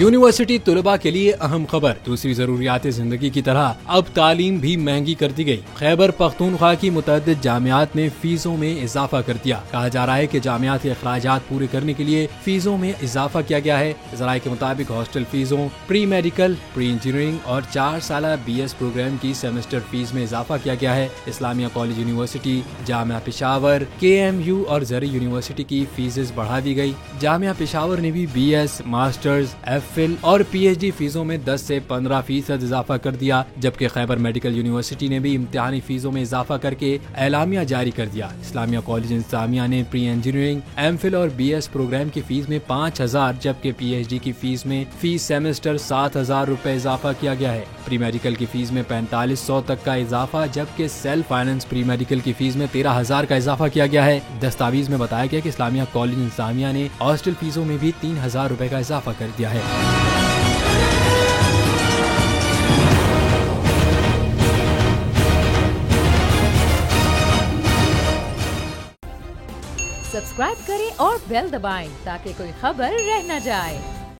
University तुलबा के लिए अहम खबर। दूसरी जरूरियात जिंदगी की तरह अब तालीम भी महंगी कर दी गई। खैबर पख्तूनख्वा की मुतअद्दिद जामियात ने फीसों में इजाफा कर दिया। कहा जा रहा है कि जामियात के अखराजात पूरे करने के लिए फीसों में इजाफा किया गया है। ज़राए के मुताबिक हॉस्टल फीसों, प्री मेडिकल, प्री इंजीनियरिंग और 4 साल BS प्रोग्राम की सेमेस्टर फीस में इजाफा किया गया है। Islamia college university, Jamia Peshawar, KMU और ज़री यूनिवर्सिटी की फीसेस बढ़ा दी गई। जामिया पेशावर ने भी BS, मास्टर्स, FPhil और PhD फीसों में 10 से 15% इजाफा कर दिया। जबकि खैबर मेडिकल यूनिवर्सिटी ने भी इम्तिहानी फीसों में इजाफा करके एलामिया जारी कर दिया। इस्लामिया कॉलेज इंतजामिया ने प्री इंजीनियरिंग, MPhil और BS प्रोग्राम की फीस में 5,000 जबकि PhD की फीस में फीस सेमेस्टर 7,000 रुपए इजाफा किया गया है। प्री मेडिकल की फीस में 4500 तक का इजाफा, जबकि सेल्फ फाइनेंस प्री मेडिकल की फीस में 13,000 का इजाफा किया गया है। दस्तावेज में बताया गया कि इस्लामिया कॉलेज इंतजामिया ने हॉस्टल फीसों में भी 3,000 रुपए का इजाफा कर दिया है। सब्सक्राइब करें और बेल दबाएं ताकि कोई खबर रह न जाए।